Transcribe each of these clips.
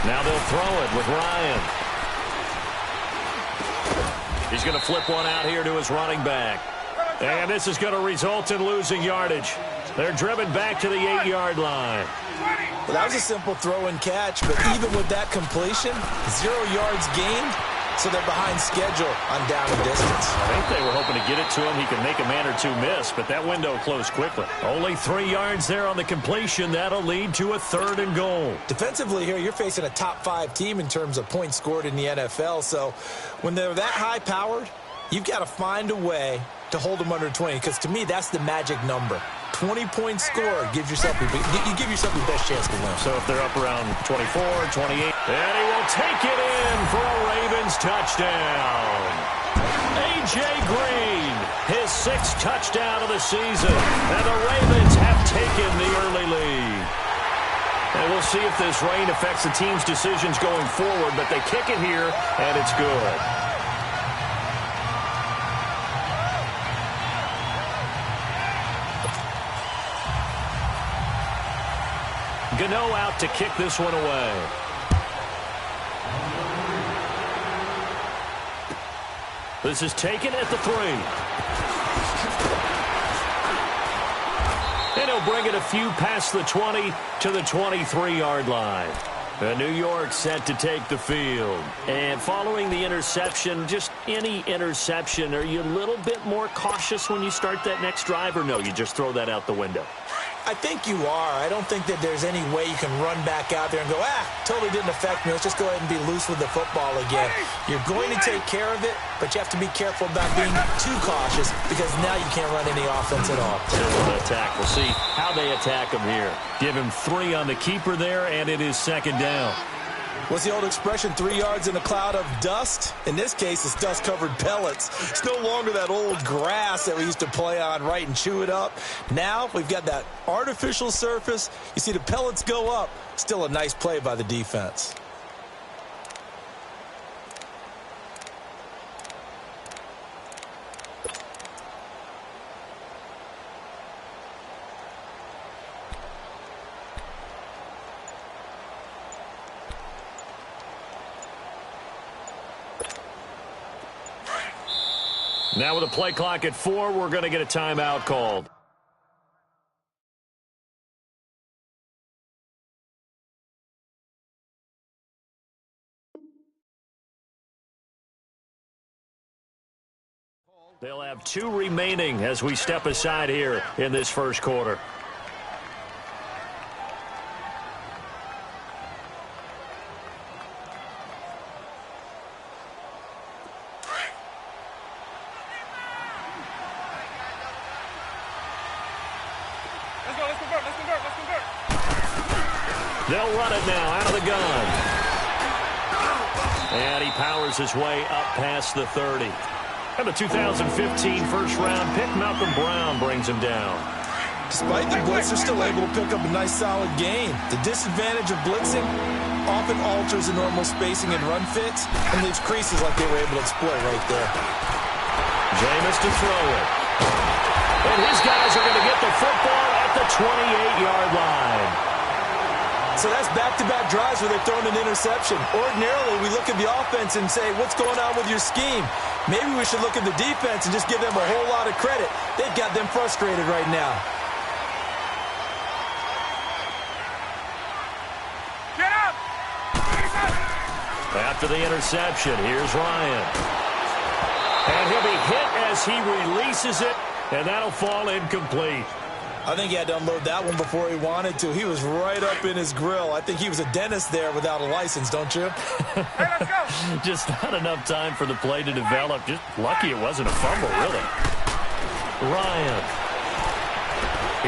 Now they'll throw it with Ryan. He's going to flip one out here to his running back. And this is going to result in losing yardage. They're driven back to the 8-yard line. Well, that was a simple throw and catch, but even with that completion, 0 yards gained, so they're behind schedule on down and distance. I think they were hoping to get it to him. He could make a man or two miss, but that window closed quickly. Only 3 yards there on the completion. That'll lead to a 3rd and goal. Defensively here, you're facing a top-5 team in terms of points scored in the NFL, so when they're that high-powered, you've got to find a way to hold them under 20, because to me, that's the magic number. 20-point score gives yourself you give yourself the best chance to win. So if they're up around 24, 28, and he will take it in for a Ravens touchdown. A.J. Green, his 6th touchdown of the season, and the Ravens have taken the early lead. And we'll see if this rain affects the team's decisions going forward, but they kick it here, and it's good. Gano out to kick this one away. This is taken at the 3. And he'll bring it a few past the 20 to the 23-yard line. New York set to take the field. And following the interception, just any interception, are you a little bit more cautious when you start that next drive, or no, you just throw that out the window? I think you are. I don't think that there's any way you can run back out there and go, totally didn't affect me. Let's just go ahead and be loose with the football again. You're going to take care of it, but you have to be careful about being too cautious, because now you can't run any offense at all. Attack. We'll see how they attack him here. Give him 3 on the keeper there, and it is 2nd down. What's the old expression, 3 yards in a cloud of dust? In this case, it's dust-covered pellets. It's no longer that old grass that we used to play on, right, and chew it up. Now we've got that artificial surface. You see the pellets go up. Still a nice play by the defense. Now with a play clock at 4, we're going to get a timeout called. They'll have 2 remaining as we step aside here in this first quarter. They'll run it now out of the gun. And he powers his way up past the 30. And the 2015 first-round pick, Malcolm Brown, brings him down. Despite the blitz, they're still able to pick up a nice, solid gain. The disadvantage of blitzing often alters the normal spacing and run fits and leaves creases like they were able to exploit right there. Jameis to throw it. And his guys are going to get the football at the 28-yard line. So that's back-to-back drives where they're throwing an interception. Ordinarily, we look at the offense and say, what's going on with your scheme? Maybe we should look at the defense and just give them a whole lot of credit. They've got them frustrated right now. Get up! After the interception, here's Ryan. And he'll be hit as he releases it, and that'll fall incomplete. I think he had to unload that one before he wanted to. He was right up in his grill. I think he was a dentist there without a license, don't you? Hey, let's go. Just not enough time for the play to develop. Just lucky it wasn't a fumble, really. Ryan.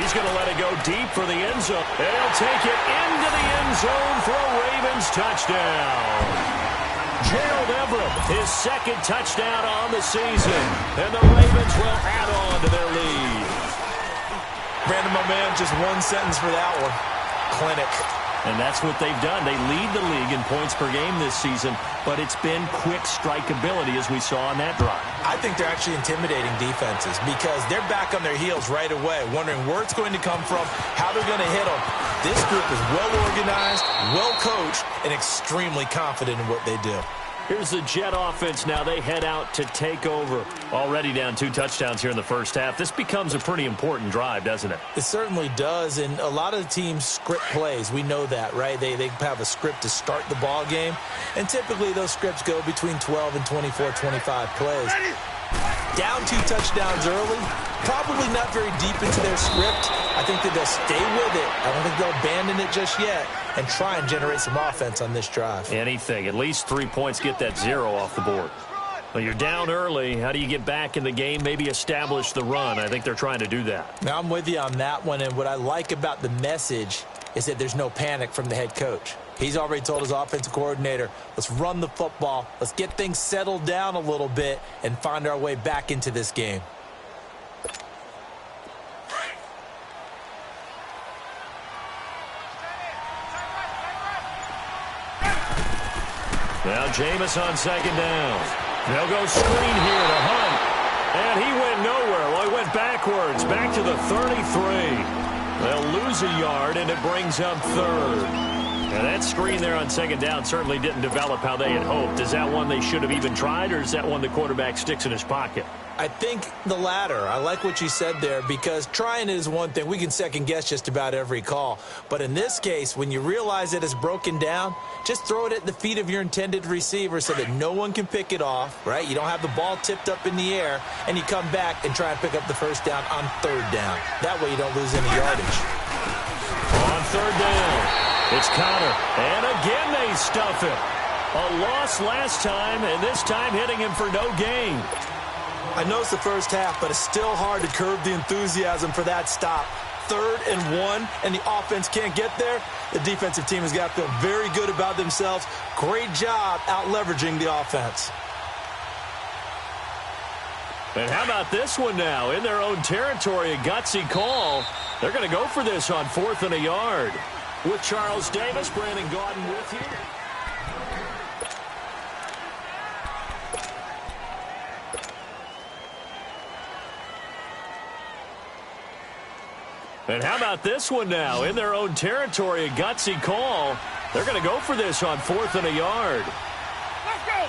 He's going to let it go deep for the end zone. And he'll take it into the end zone for a Ravens touchdown. Gerald Everett, his 2nd touchdown on the season. And the Ravens will add on to their lead. Brandon, my man, just one sentence for that one. Clinic. And that's what they've done. They lead the league in points per game this season, but it's been quick strikeability as we saw on that drive. I think they're actually intimidating defenses because they're back on their heels right away, wondering where it's going to come from, how they're going to hit them. This group is well organized, well coached, and extremely confident in what they do. Here's the Jet offense now. They head out to take over. Already down 2 touchdowns here in the first half. This becomes a pretty important drive, doesn't it? It certainly does, and a lot of the teams script plays. We know that, right? They have a script to start the ball game, and typically those scripts go between 12 and 24, 25 plays. Down 2 touchdowns early, probably not very deep into their script. I think that they'll stay with it. I don't think they'll abandon it just yet and try and generate some offense on this drive. Anything. At least 3 points, get that 0 off the board. Well, you're down early. How do you get back in the game, maybe establish the run? I think they're trying to do that. Now, I'm with you on that one, and what I like about the message is that there's no panic from the head coach. He's already told his offensive coordinator, let's run the football, let's get things settled down a little bit and find our way back into this game. Now Jameis on second down. They'll go screen here to Hunt. And he went nowhere. Well, he went backwards, back to the 33. They'll lose a yard, and it brings up third. Now that screen there on second down certainly didn't develop how they had hoped. Is that one they should have even tried, or is that one the quarterback sticks in his pocket? I think the latter. I like what you said there because trying is one thing. We can second guess just about every call. But in this case, when you realize that it's broken down, just throw it at the feet of your intended receiver so that no one can pick it off, right? You don't have the ball tipped up in the air, and you come back and try and pick up the first down on third down. That way you don't lose any yardage. On third down, it's Connor. And again they stuff it. A loss last time, and this time hitting him for no gain. I know it's the first half, but it's still hard to curb the enthusiasm for that stop. 3rd and 1, and the offense can't get there. The defensive team has got to feel very good about themselves. Great job out-leveraging the offense. And how about this one now? In their own territory, a gutsy call. They're going to go for this on 4th and a yard. With Charles Davis, Brandon Gaudin with you. And how about this one now? In their own territory, a gutsy call. They're going to go for this on 4th and a yard. Let's go.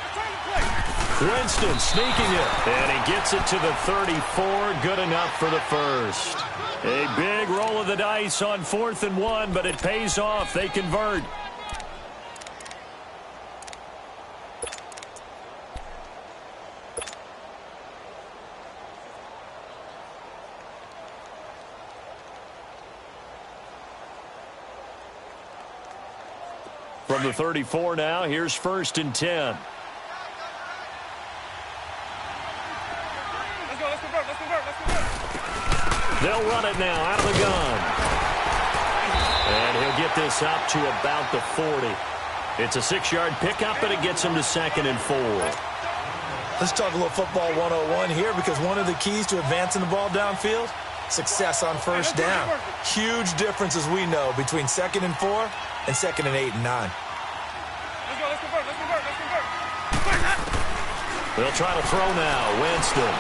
Return the play. Winston sneaking it. And he gets it to the 34. Good enough for the first. A big roll of the dice on 4th and 1, but it pays off. They convert. From the 34 now, here's 1st and 10. Let's go. Let's convert. Let's convert. Let's convert. They'll run it now out of the gun. And he'll get this up to about the 40. It's a 6-yard pickup, and it gets him to 2nd and 4. Let's talk a little football 101 here because one of the keys to advancing the ball downfield, success on first down. Huge difference, as we know, between 2nd and 4 and 2nd and 8 and 9. Let's go. Let's convert. Let's convert. Let's convert. They'll try to throw now. Winston.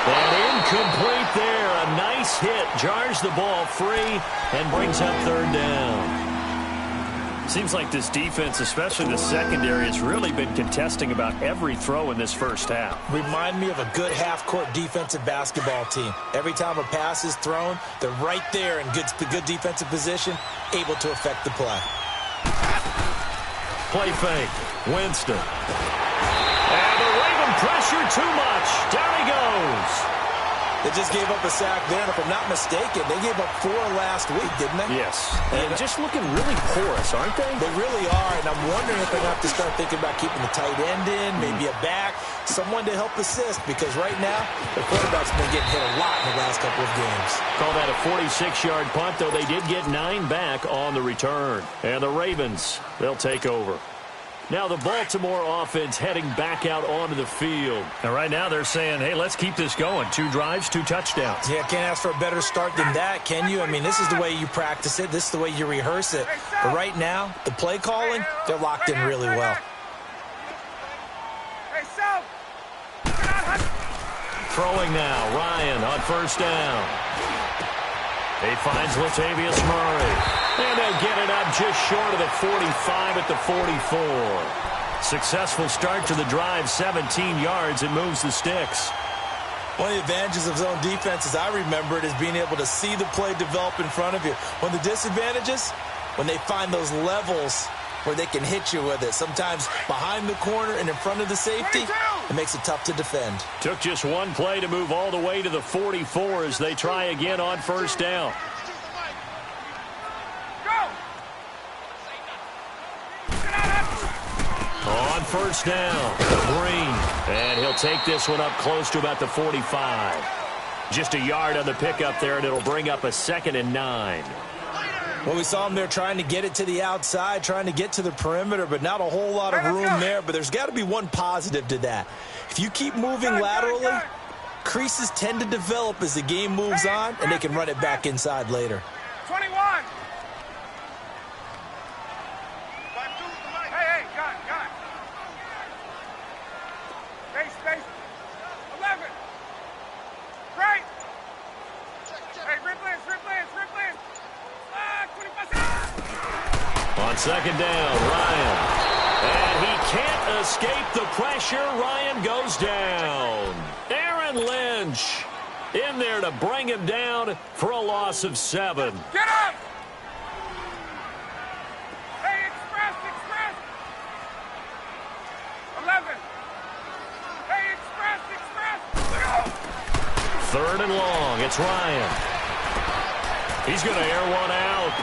And incomplete there. A nice hit. Jars the ball free and brings up 3rd down. Seems like this defense, especially the secondary, has really been contesting about every throw in this first half. Remind me of a good half-court defensive basketball team. Every time a pass is thrown, they're right there in good defensive position, able to affect the play. Play fake. Winston. And the Raven pressure too much. Down he goes. They just gave up a sack there, and if I'm not mistaken, they gave up 4 last week, didn't they? Yes. And just looking really porous, aren't they? They really are, and I'm wondering if they're going to have to start thinking about keeping the tight end in, maybe a back, someone to help assist, because right now, the quarterback's been getting hit a lot in the last couple of games. Call that a 46-yard punt, though they did get 9 back on the return. And the Ravens, they'll take over. Now the Baltimore offense heading back out onto the field. And right now they're saying, hey, let's keep this going. 2 drives, 2 touchdowns. Yeah, can't ask for a better start than that, can you? I mean, this is the way you practice it. This is the way you rehearse it. But right now, the play calling, they're locked in really well. Throwing now, Ryan on first down. He finds Latavius Murray. And they'll get it up just short of the 45 at the 44. Successful start to the drive, 17 yards. It moves the sticks. One of the advantages of zone defense, as I remember it, is being able to see the play develop in front of you. One of the disadvantages, when they find those levels where they can hit you with it. Sometimes behind the corner and in front of the safety, it makes it tough to defend. Took just one play to move all the way to the 44 as they try again on first down. On first down, Green. And he'll take this one up close to about the 45. Just a yard on the pickup there, and it'll bring up a 2nd and 9. Well, we saw him there trying to get it to the outside, trying to get to the perimeter, but not a whole lot of room there. But there's got to be one positive to that. If you keep moving laterally, creases tend to develop as the game moves on, and they can run it back inside later. 21. Hey, got it. Space. 11. Right. Hey, rip lance. 25. On second down, Ryan. And he can't escape the pressure. Ryan goes down. Aaron Lynch in there to bring him down for a loss of 7. Get up! Hey, express! 11. Hey, express! Go! 3rd and long. It's Ryan. He's going to air one out.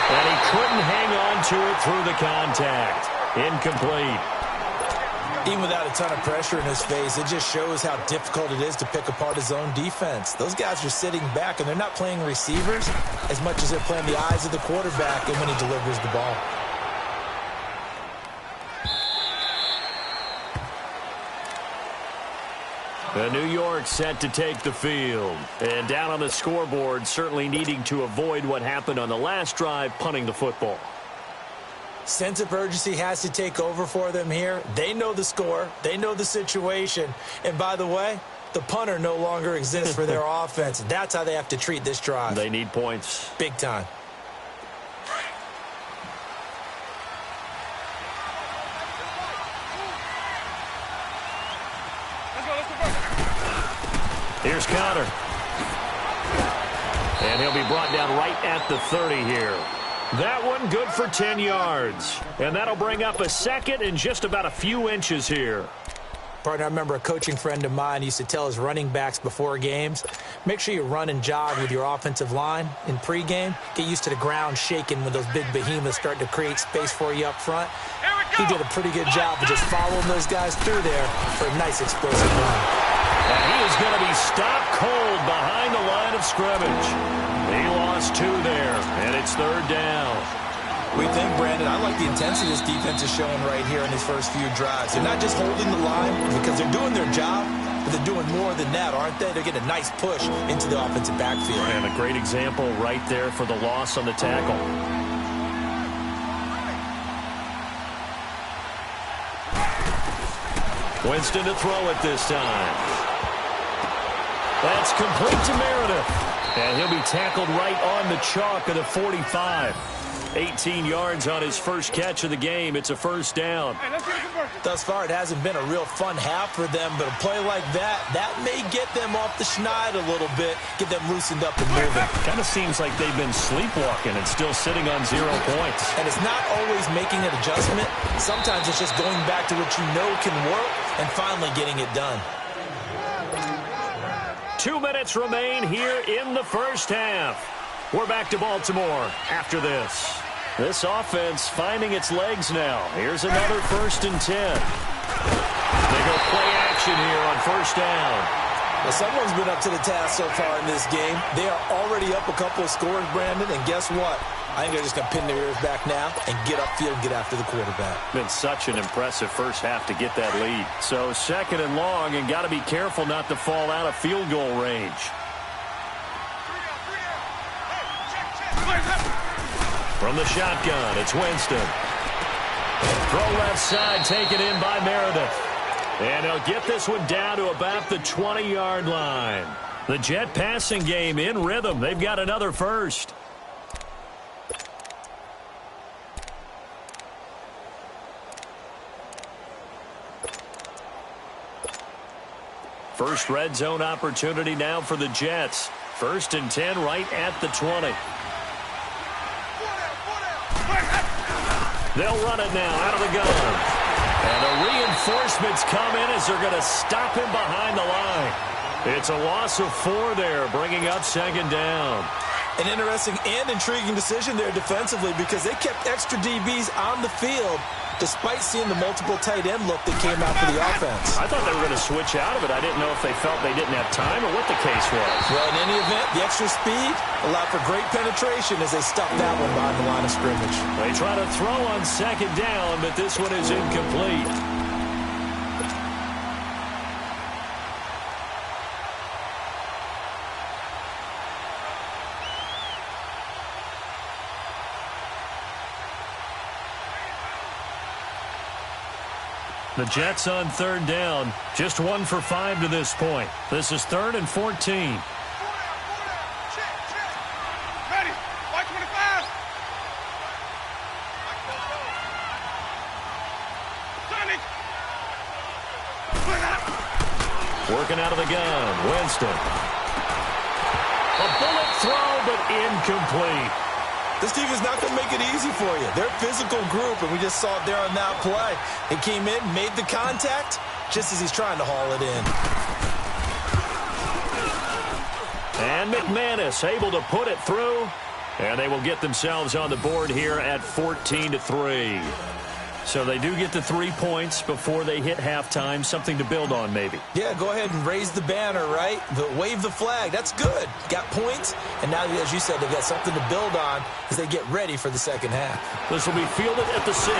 And he couldn't hang on to it through the contact. Incomplete. Even without a ton of pressure in his face, it just shows how difficult it is to pick apart his own defense. Those guys are sitting back, and they're not playing receivers as much as they're playing the eyes of the quarterback and when he delivers the ball. New York set to take the field. And down on the scoreboard, certainly needing to avoid what happened on the last drive, punting the football. Sense of urgency has to take over for them here. They know the score. They know the situation. And by the way, the punter no longer exists for their offense. That's how they have to treat this drive. They need points. Big time. Here's Connor. And he'll be brought down right at the 30 here. That one good for 10 yards. And that'll bring up a 2nd and just about a few inches here. Partner, I remember a coaching friend of mine used to tell his running backs before games, make sure you run and jog with your offensive line in pregame. Get used to the ground shaking when those big behemoths start to create space for you up front. He did a pretty good job of just following those guys through there for a nice explosive run. And he is going to be stopped cold behind the line of scrimmage. He lost 2 there, and it's 3rd down. We think, Brandon, I like the intensity this defense is showing right here in his first few drives. They're not just holding the line because they're doing their job, but they're doing more than that, aren't they? They're getting a nice push into the offensive backfield. And a great example right there for the loss on the tackle. Winston to throw it this time. That's complete to Meredith. And he'll be tackled right on the chalk of the 45. 18 yards on his first catch of the game. It's a 1st down. Thus far, it hasn't been a real fun half for them, but a play like that may get them off the schneid a little bit, get them loosened up and moving. Kind of seems like they've been sleepwalking and still sitting on 0 points. And it's not always making an adjustment. Sometimes it's just going back to what you know can work and finally getting it done. 2 minutes remain here in the first half. We're back to Baltimore after this. This offense finding its legs now. Here's another 1st and 10. They go play action here on first down. Well, someone's been up to the task so far in this game. They are already up a couple of scores, Brandon, and guess what? I think they're just going to pin their ears back now and get upfield and get after the quarterback. Been such an impressive first half to get that lead. So second and long, and got to be careful not to fall out of field goal range. From the shotgun, it's Winston. Throw left side, taken in by Meredith. And they'll get this one down to about the 20-yard line. The Jet passing game in rhythm. They've got another first. First red zone opportunity now for the Jets. 1st and 10 right at the 20. They'll run it now out of the gun. And the reinforcements come in as they're going to stop him behind the line. It's a loss of 4 there, bringing up 2nd down. An interesting and intriguing decision there defensively because they kept extra DBs on the field despite seeing the multiple tight end look that came out for the offense. I thought they were going to switch out of it. I didn't know if they felt they didn't have time or what the case was. Well, in any event, the extra speed allowed for great penetration as they stuffed that one behind the line of scrimmage. They try to throw on 2nd down, but this one is incomplete. The Jets on 3rd down, just 1 for 5 to this point. This is 3rd and 14. Ready. White 25. Sonic. Working out of the gun, Winston. A bullet throw, but incomplete. This team is not going to make it easy for you. They're a physical group, and we just saw it there on that play. He came in, made the contact, just as he's trying to haul it in. And McManus able to put it through, and they will get themselves on the board here at 14-3. So they do get the 3 points before they hit halftime, something to build on maybe. Yeah, go ahead and raise the banner, right? Wave the flag. That's good. Got points, and now, as you said, they've got something to build on as they get ready for the second half. This will be fielded at the 6.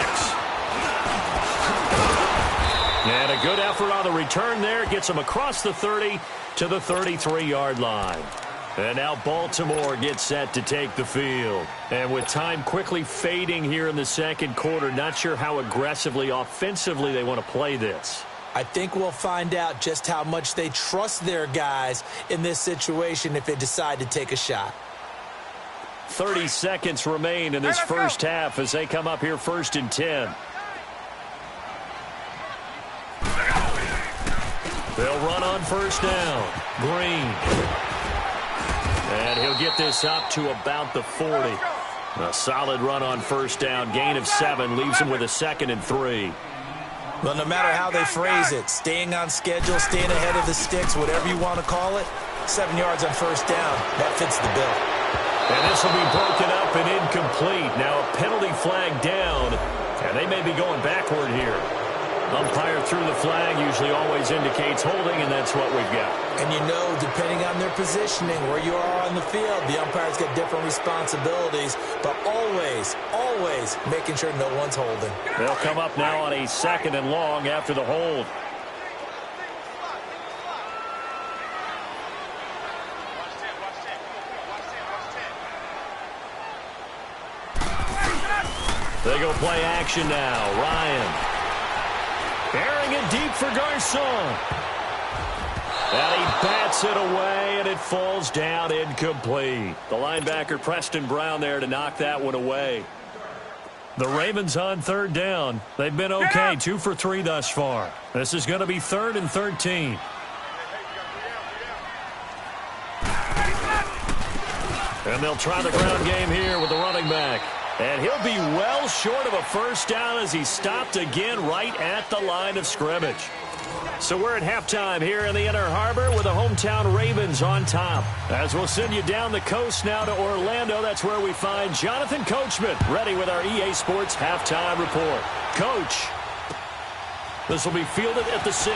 And a good effort on the return there. Gets them across the 30 to the 33-yard line. And now Baltimore gets set to take the field. And with time quickly fading here in the second quarter, not sure how aggressively, offensively they want to play this. I think we'll find out just how much they trust their guys in this situation if they decide to take a shot. 30 seconds remain in this first half as they come up here 1st and 10. They'll run on 1st down. Green. And he'll get this up to about the 40. A solid run on 1st down. Gain of 7 leaves him with a 2nd and 3. Well, no matter how they phrase it, staying on schedule, staying ahead of the sticks, whatever you want to call it, 7 yards on 1st down, that fits the bill. And this will be broken up and incomplete. Now a penalty flag down, and they may be going backward here. Umpire threw the flag, usually always indicates holding, and that's what we've got. And you know, depending on their positioning, where you are on the field, the umpire's got different responsibilities, but always, always making sure no one's holding. They'll come up now on a 2nd and long after the hold. They go play action now. Ryan. Airing it deep for Garcon. And he bats it away, and it falls down incomplete. The linebacker, Preston Brown, there to knock that one away. The Ravens on 3rd down. They've been okay, 2 for 3 thus far. This is going to be 3rd and 13. And they'll try the ground game here with the running back. And he'll be well short of a 1st down as he stopped again right at the line of scrimmage. So we're at halftime here in the Inner Harbor with the hometown Ravens on top. As we'll send you down the coast now to Orlando, that's where we find Jonathan Coachman ready with our EA Sports halftime report. Coach, this will be fielded at the 6.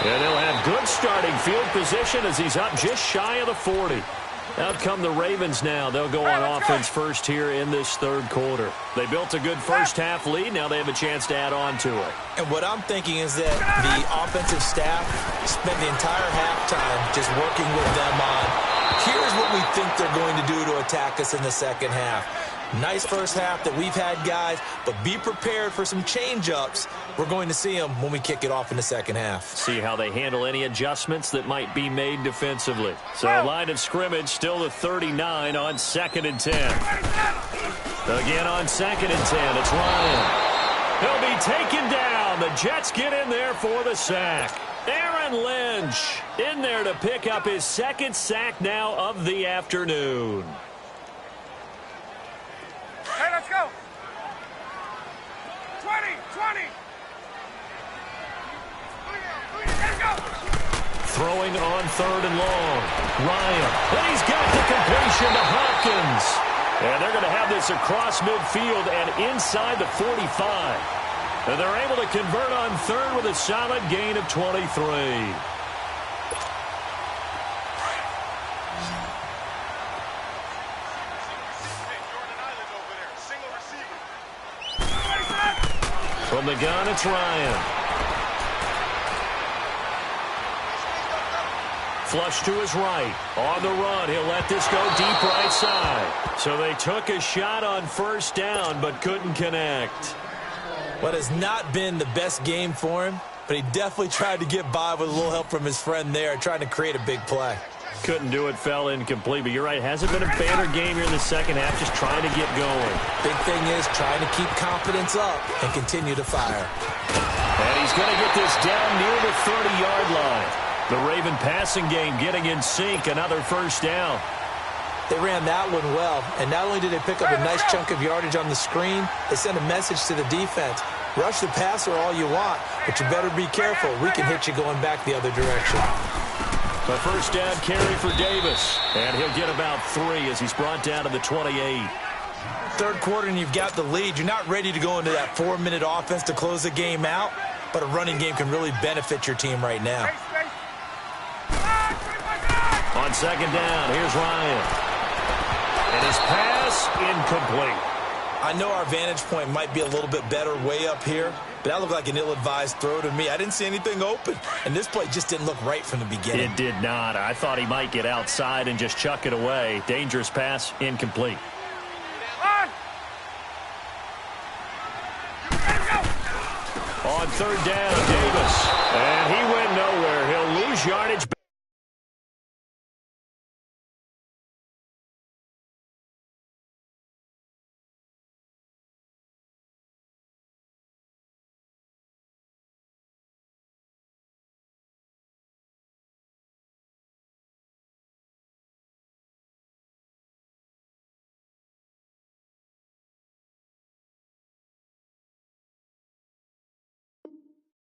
And they'll have good starting field position as he's up just shy of the 40. Out come the Ravens now. They'll go on offense first here in this third quarter. They built a good first-half lead. Now they have a chance to add on to it. And what I'm thinking is that the offensive staff spent the entire halftime just working with them on, here's what we think they're going to do to attack us in the second half. Nice first half that we've had, guys, but be prepared for some change-ups. We're going to see them when we kick it off in the second half. See how they handle any adjustments that might be made defensively. So line of scrimmage still the 39 on 2nd and 10. Again on 2nd and 10, it's Ryan. He'll be taken down. The Jets get in there for the sack. Aaron Lynch in there to pick up his second sack now of the afternoon. Hey, let's go. 20. Let's go. Throwing on 3rd and long. Ryan. And he's got the completion to Hopkins. And they're going to have this across midfield and inside the 45. And they're able to convert on 3rd with a solid gain of 23. From the gun, it's Ryan. Flush to his right. On the run, he'll let this go deep right side. So they took a shot on 1st down, but couldn't connect. What has not been the best game for him, but he definitely tried to get by with a little help from his friend there, trying to create a big play. Couldn't do it, fell incomplete. But you're right, hasn't been a banner game here in the second half, just trying to get going. Big thing is trying to keep confidence up and continue to fire. And he's going to get this down near the 30-yard line. The Raven passing game getting in sync, another 1st down. They ran that one well, and not only did they pick up a nice chunk of yardage on the screen, they sent a message to the defense. Rush the passer all you want, but you better be careful. We can hit you going back the other direction. A 1st down carry for Davis. And he'll get about 3 as he's brought down to the 28. Third quarter and you've got the lead. You're not ready to go into that 4-minute offense to close the game out, but a running game can really benefit your team right now. On 2nd down, here's Ryan. And his pass incomplete. I know our vantage point might be a little bit better way up here, but that looked like an ill-advised throw to me. I didn't see anything open, and this play just didn't look right from the beginning. It did not. I thought he might get outside and just chuck it away. Dangerous pass, incomplete. On 3rd down, Davis. And he went nowhere. He'll lose yardage.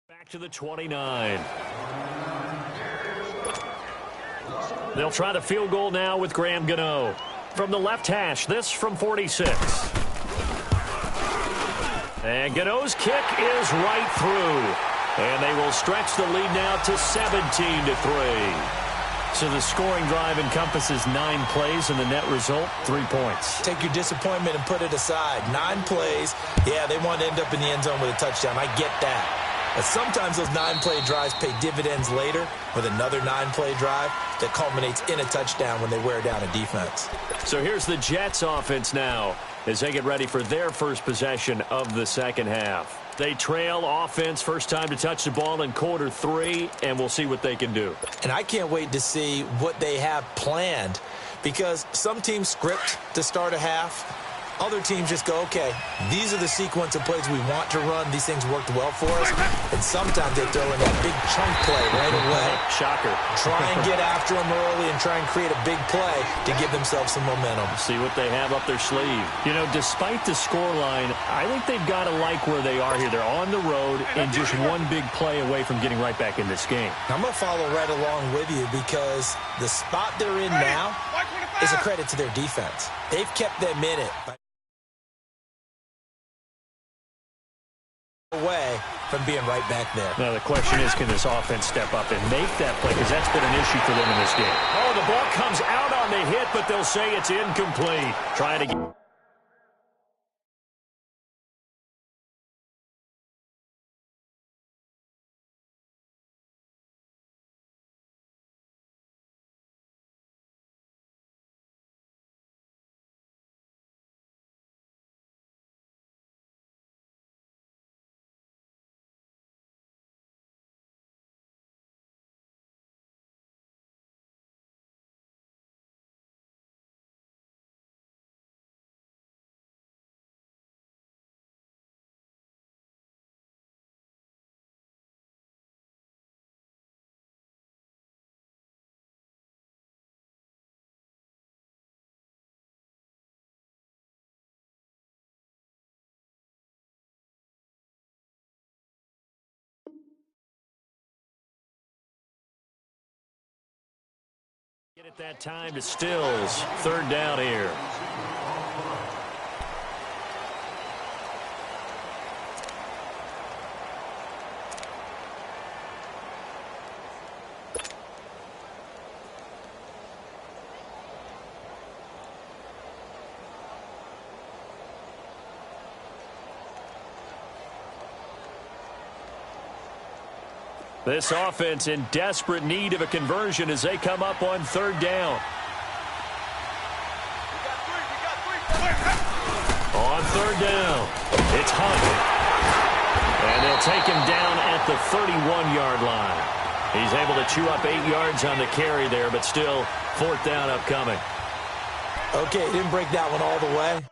Back to the 29. They'll try the field goal now with Graham Gano. From the left hash, this from 46. And Gano's kick is right through. And they will stretch the lead now to 17-3. So the scoring drive encompasses 9 plays, and the net result, 3 points. Take your disappointment and put it aside. 9 plays. Yeah, they want to end up in the end zone with a touchdown. I get that. But sometimes those 9-play drives pay dividends later with another 9-play drive that culminates in a touchdown when they wear down a defense. So here's the Jets offense now as they get ready for their first possession of the second half. They trail offense, first time to touch the ball in quarter 3, and we'll see what they can do. And I can't wait to see what they have planned, because some teams script to start a half. Other teams just go, okay, these are the sequence of plays we want to run. These things worked well for us. And sometimes they throw in that big chunk play right away. Shocker. Try and get after them early and try and create a big play to give themselves some momentum. See what they have up their sleeve. You know, despite the scoreline, I think they've got to like where they are here. They're on the road and just one big play away from getting right back in this game. I'm going to follow right along with you, because the spot they're in now is a credit to their defense. They've kept them in it. away from being right back there. Now, the question is, can this offense step up and make that play? Because that's been an issue for them in this game. Oh, the ball comes out on the hit, but they'll say it's incomplete. Trying to get... Get it that time to Stills. Third down here. This offense in desperate need of a conversion as they come up on third down. On third down, it's Hunt. And they'll take him down at the 31-yard line. He's able to chew up 8 yards on the carry there, but still fourth down upcoming. Okay, didn't break that one all the way,